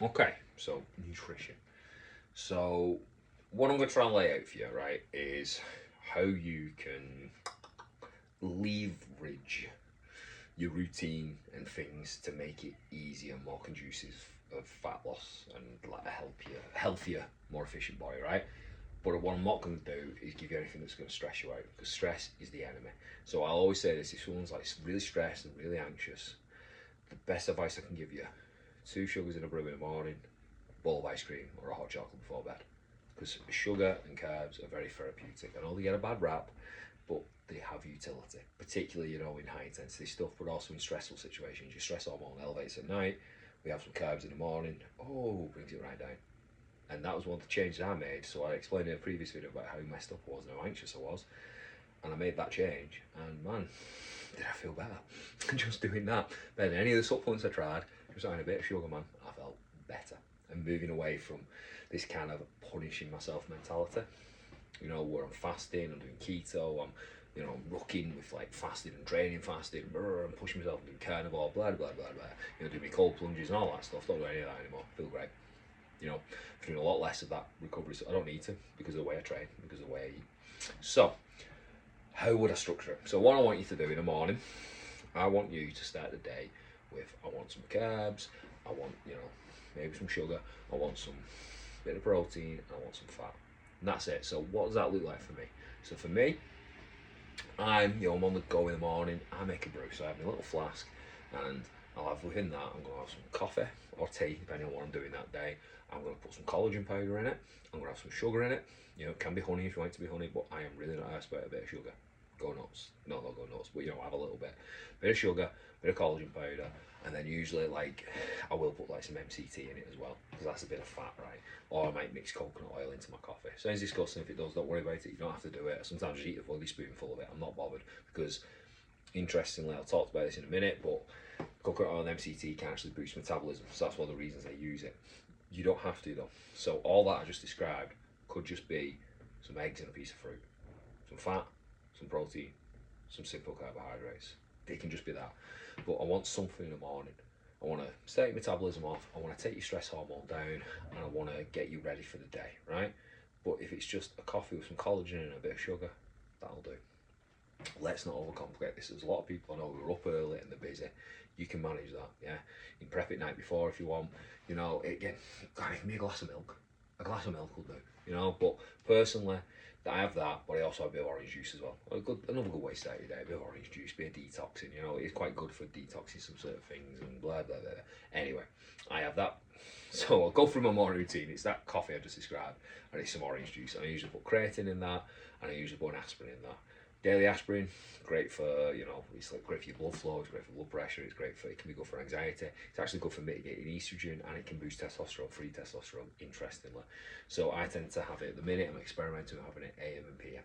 Okay, so nutrition. So what I'm going to try and lay out for you, right, is how you can leverage your routine and things to make it easier, more conducive of fat loss and like a healthier, more efficient body, right? But what I'm not going to do is give you anything that's going to stress you out because stress is the enemy. So I'll always say this: if someone's like really stressed and really anxious, the best advice I can give you: 2 sugars in a brew in the morning, a bowl of ice cream, or a hot chocolate before bed. Because sugar and carbs are very therapeutic. I know they get a bad rap, but they have utility, particularly in high intensity stuff, but also in stressful situations. Your stress hormone elevates at night. We have some carbs in the morning. Oh, brings it right down. And that was one of the changes I made. So I explained in a previous video about how messed up I was and how anxious I was, and I made that change. And man, did I feel better just doing that? Better than any of the supplements I tried. Just having a bit of sugar, man, I felt better. And moving away from this kind of punishing myself mentality. Where I'm fasting, I'm doing keto, I'm rocking with like fasting and training fasting, and pushing myself and doing carnivore, blah blah blah blah. Doing my cold plunges and all that stuff. Don't do any of that anymore. Feel great. I'm doing a lot less of that recovery. So I don't need to because of the way I train, because of the way I eat. So, how would I structure it? So, what I want you to do in the morning, I want you to start the day with I want some carbs, I want maybe some sugar, I want some bit of protein, and I want some fat. And that's it. So what does that look like for me? So for me, I'm on the go in the morning. I make a brew, so I have my little flask, and I'll have within that. I'm gonna have some coffee or tea, depending on what I'm doing that day. I'm gonna put some collagen powder in it. I'm gonna have some sugar in it. It can be honey if you want it to be honey, but I am really not asked about a bit of sugar. Go nuts. No, not go nuts, but have a little bit of sugar, bit of collagen powder, and then usually I will put like some MCT in it as well because that's a bit of fat, right? Or I might mix coconut oil into my coffee. Sounds disgusting if it does. Don't worry about it. You don't have to do it. Sometimes just eat a fully spoonful of it. I'm not bothered because, interestingly, I'll talk about this in a minute, but coconut oil and MCT can actually boost metabolism. So that's one of the reasons I use it. You don't have to though. So all that I just described could just be some eggs and a piece of fruit, some fat, some protein, some simple carbohydrates. They can just be that. But I want something in the morning. I want to start your metabolism off. I want to take your stress hormone down, and I want to get you ready for the day, right? But if it's just a coffee with some collagen and a bit of sugar, that'll do. Let's not overcomplicate this. There's a lot of people I know who are up early and they're busy. You can manage that, yeah. You can prep it night before if you want. Again, give me a glass of milk. A glass of milk will do, But personally, I have that, but I also have a bit of orange juice as well. Another good way to start your day, a bit of orange juice, a bit of detoxing, it's quite good for detoxing some certain things and blah, blah, blah. Anyway, I have that. So I'll go through my morning routine. It's that coffee I just described, and it's some orange juice. And I usually put creatine in that, and I usually put an aspirin in that. Daily aspirin, great for, it's like great for your blood flow, it's great for blood pressure, it can be good for anxiety, it's actually good for mitigating estrogen, and it can boost testosterone, free testosterone, interestingly. So I tend to have it at the minute. I'm experimenting with having it AM and PM.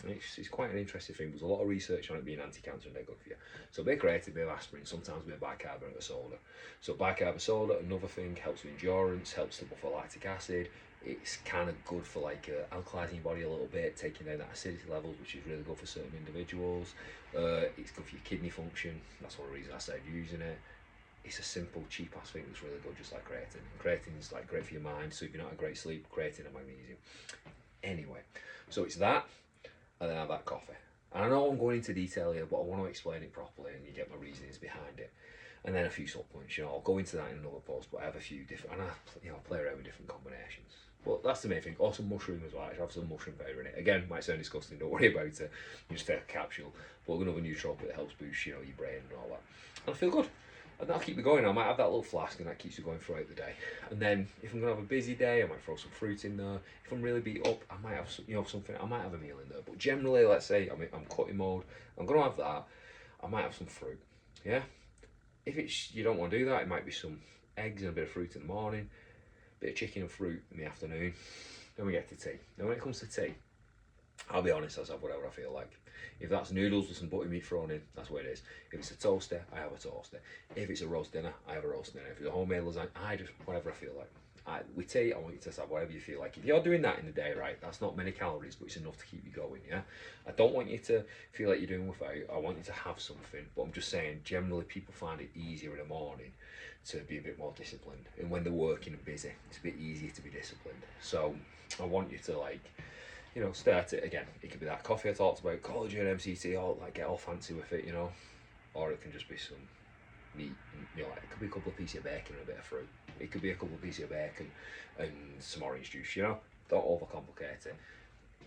It's quite an interesting thing. There's a lot of research on it being anti-cancer and they're good for you. So a bit of creatine, a bit of aspirin, sometimes a bit of bicarbonate of soda. So bicarbonate of soda, another thing, helps with endurance, helps to buffer lactic acid. It's kind of good for alkalizing your body a little bit, taking down that acidity levels, which is really good for certain individuals. It's good for your kidney function. That's one of the reasons I started using it. It's a simple, cheap ass thing that's really good, just like creatine. And creatine is great for your mind, so if you're not a great sleep, creatine and magnesium. Anyway, so it's that, and then I have that coffee. And I know I'm going into detail here, but I want to explain it properly and you get my reasonings behind it. And then a few supplements, I'll go into that in another post, but I have a few different, and I play around with different combinations. But that's the main thing. Also mushroom as well. I have some mushroom powder in it. Again, might sound disgusting, don't worry about it. You just take a capsule, but another nootropic that helps boost, your brain and all that. And I feel good. And that'll keep me going. I might have that little flask and that keeps me going throughout the day. And then if I'm gonna have a busy day, I might throw some fruit in there. If I'm really beat up, I might have something. I might have a meal in there. But generally, let's say I'm cutting mode, I'm gonna have that. I might have some fruit. Yeah. If you don't want to do that, it might be some eggs and a bit of fruit in the morning, a bit of chicken and fruit in the afternoon. Then we get to tea. Now when it comes to tea, I'll be honest, I'll have whatever I feel like. If that's noodles with some butter meat thrown in, that's what it is. If it's a toaster, I have a toaster. If it's a roast dinner, I have a roast dinner. If it's a homemade lasagna, I just whatever I feel like. with tea, I want you to have whatever you feel like. If you're doing that in the day, right, that's not many calories, but it's enough to keep you going, yeah? I don't want you to feel like you're doing without. I want you to have something, but I'm just saying, generally people find it easier in the morning to be a bit more disciplined. And when they're working and busy, it's a bit easier to be disciplined. So I want you to like, you know, start it again. It could be that coffee I talked about, collagen, MCT, all like get all fancy with it, you know, or it can just be some meat. And, you know, like, it could be a couple of pieces of bacon and a bit of fruit. It could be a couple of pieces of bacon and some orange juice. You know, don't overcomplicate it.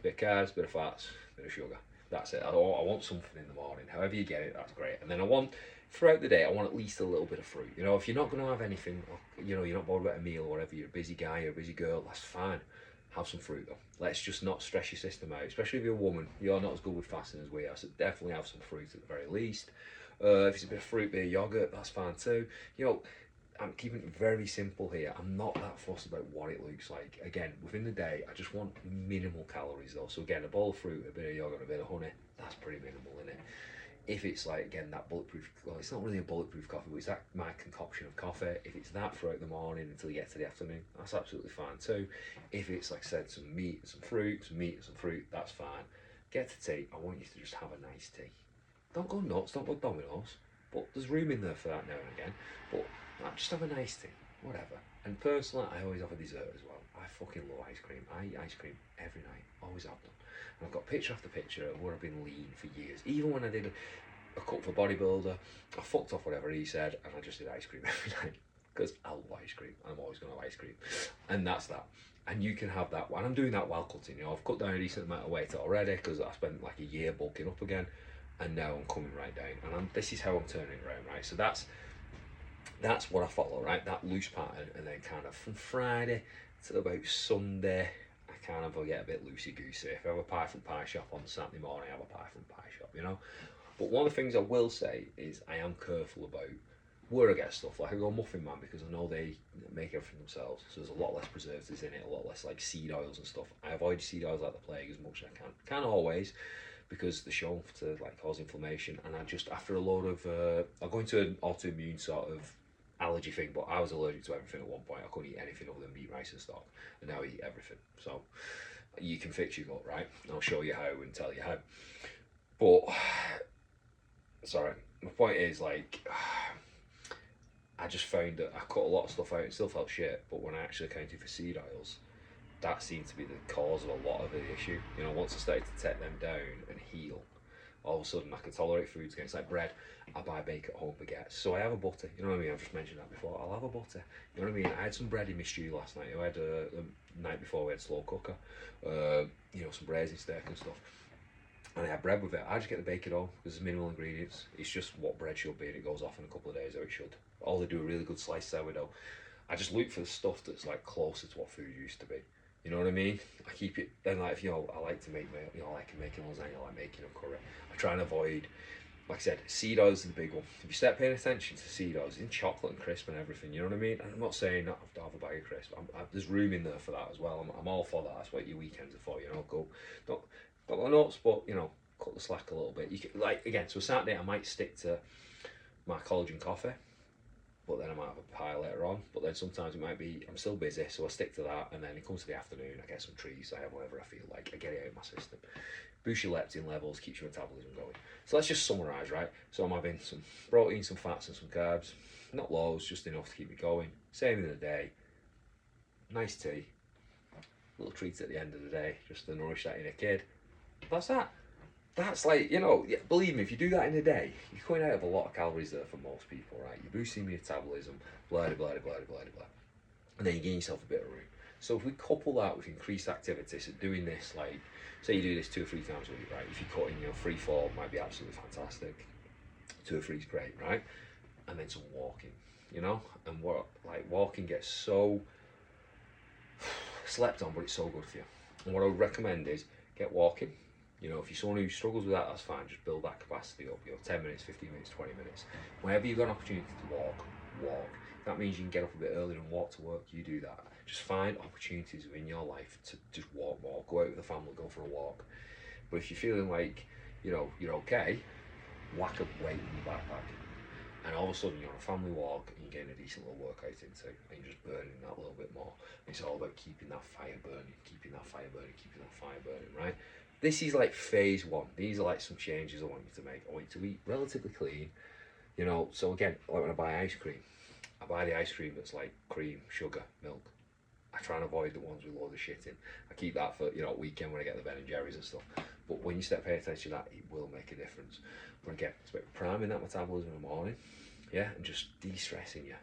Bit of carbs, bit of fats, bit of sugar. That's it. I want something in the morning. However you get it, that's great. And then I want throughout the day, I want at least a little bit of fruit. You know, if you're not going to have anything, or, you know, you're not bothered about a meal or whatever, you're a busy guy or a busy girl, that's fine. Have some fruit though. Let's just not stress your system out, especially if you're a woman. You're not as good with fasting as we are, so definitely have some fruit at the very least. If it's a bit of fruit, bit of yogurt, that's fine too. You know, I'm keeping it very simple here. I'm not that fussed about what it looks like. Again, within the day, I just want minimal calories though. So again, a bowl of fruit, a bit of yogurt, a bit of honey, that's pretty minimal in it. If it's like, again, that bulletproof, well, it's not really a bulletproof coffee, but it's that my concoction of coffee. If it's that throughout the morning until you get to the afternoon, that's absolutely fine too. If it's, like I said, some meat and some fruit, that's fine. Get to tea, I want you to just have a nice tea. Don't go nuts, don't go Domino's, but there's room in there for that now and again. But just have a nice tea, whatever. And personally, I always have a dessert as well. I fucking love ice cream. I eat ice cream every night, always have done. And I've got picture after picture of where I've been lean for years. Even when I did a cut for bodybuilder, I fucked off whatever he said, and I just did ice cream every night because I love ice cream. And I'm always going to have ice cream, and that's that. And you can have that. And I'm doing that while cutting. You know, I've cut down a decent amount of weight already because I spent like a year bulking up again, and now I'm coming right down. And this is how I'm turning it around, right? So that's what I follow, right? That loose pattern, and then kind of from Friday to about Sunday, I kind of get a bit loosey-goosey. If I have a pie from pie shop on Saturday morning, I have a pie from pie shop, you know? But one of the things I will say is I am careful about where I get stuff. Like I go Muffin Man because I know they make everything themselves, so there's a lot less preservatives in it, a lot less like seed oils and stuff. I avoid seed oils like the plague as much as I can. Can't always, because they're shown to like cause inflammation, and I just after a load of I go into an autoimmune sort of allergy thing, but I was allergic to everything at one point. I couldn't eat anything other than meat, rice and stock, and now I eat everything. So you can fix your gut, right? I'll show you how and tell you how. But sorry, my point is like I just found that I cut a lot of stuff out and still felt shit, but when I actually accounted for seed oils, that seemed to be the cause of a lot of the issue. You know, once I started to take them down and heal, all of a sudden I can tolerate foods again. It's like bread. I buy bake at home baguettes. So I have a butter. You know what I mean? I've just mentioned that before. I'll have a butter. You know what I mean? I had some bread in my stew last night. I had the night before we had slow cooker. You know, some braising steak and stuff. And I had bread with it. I just get the bake at home because there's minimal ingredients. It's just what bread should be, and it goes off in a couple of days, how it should. Or they do a really good sliced sourdough. I just look for the stuff that's like closer to what food used to be. You know what I mean? I keep it. Then like if you know, I like to make my, you know, I like making lasagna, I like making a curry. I try and avoid, like I said, seed oils is the big one. If you start paying attention to seed oils, it's in chocolate and crisp and everything. You know what I mean? And I'm not saying not have to have a bag of crisp. There's room in there for that as well. I'm all for that. That's what your weekends are for. You know, don't go nuts, but you know, cut the slack a little bit. You can, like again, so Saturday I might stick to my collagen coffee, but then I might have a pie later on. But then sometimes it might be I'm still busy, so I stick to that. And then it comes to the afternoon, I get some treats. I have whatever I feel like. I get it out of my system. Boosts your leptin levels, keeps your metabolism going. So let's just summarise, right? So I'm having some protein, some fats, and some carbs. Not loads, just enough to keep me going. Same in the day. Nice tea. Little treats at the end of the day, just to nourish that inner kid. That's that. That's like, you know, believe me, if you do that in a day, you're going out of a lot of calories there for most people, right? You're boosting your metabolism, blah, blah, blah, blah, blah, blah. And then you gain yourself a bit of room. So if we couple that with increased activity, so doing this, like, say you do this 2 or 3 times a week, right? If you're cutting, you know, 3, 4 might be absolutely fantastic. 2 or 3 is great, right? And then some walking, you know? And what, like, walking gets so slept on, but it's so good for you. And what I would recommend is get walking. You know, if you're someone who struggles with that, that's fine. Just build that capacity up. You know, 10 minutes, 15 minutes, 20 minutes. Whenever you've got an opportunity to walk. If that means you can get up a bit earlier and walk to work, you do that. Just find opportunities within your life to just walk more. Go out with the family, go for a walk. But if you're feeling like, you know, you're okay, whack a weight in your backpack. And all of a sudden you're on a family walk and you're getting a decent little workout into, and you're just burning that little bit more. It's all about keeping that fire burning, keeping that fire burning, keeping that fire burning, right? This is like phase one. These are like some changes I want you to make. I want you to eat relatively clean, you know. So again, like when I buy ice cream, I buy the ice cream that's like cream, sugar, milk. I try and avoid the ones with loads of shit in. I keep that for, you know, weekend when I get the Ben and Jerry's and stuff. But when you start paying attention to that, it will make a difference. But again, it's about priming that metabolism in the morning, yeah, and just de-stressing you,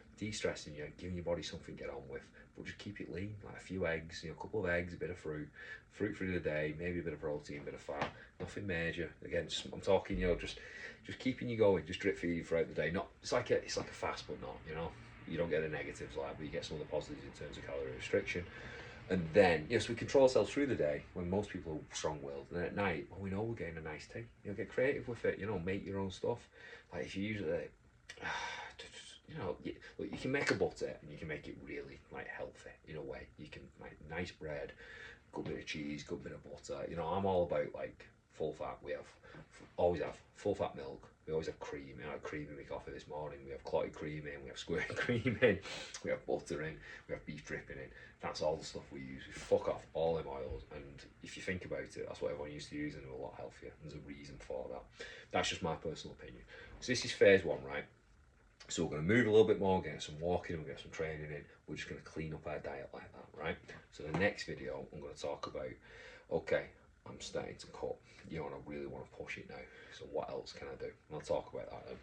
giving your body something to get on with. But just keep it lean, like a few eggs, you know, a couple of eggs, a bit of fruit through the day, maybe a bit of protein, a bit of fat, nothing major. Again, I'm talking, you know, just keeping you going, just drip feed throughout the day. Not, it's like a fast, but not, you know. You don't get the negatives like, but you get some of the positives in terms of calorie restriction. And then, yes, we control ourselves through the day when most people are strong-willed. And then at night, when we know we're getting a nice tea, you know, get creative with it. You know, make your own stuff. Like if you use it, you know, look, you can make a butter and you can make it really like healthy in a way. You can make nice bread, good bit of cheese, good bit of butter. You know, I'm all about like full fat. We always have full fat milk. We always have cream. I had cream in my coffee this morning. We have clotted cream in. We have squirted cream in. We have butter in. We have beef dripping in. That's all the stuff we use. We fuck off all them oils. And if you think about it, that's what everyone used to use, and they're a lot healthier. There's a reason for that. That's just my personal opinion. So this is phase one, right? So we're going to move a little bit more, get some walking, we'll get some training in. We're just going to clean up our diet like that, right? So the next video, I'm going to talk about, okay, I'm starting to cut, you know, and I really want to push it now. So what else can I do? And I'll talk about that then.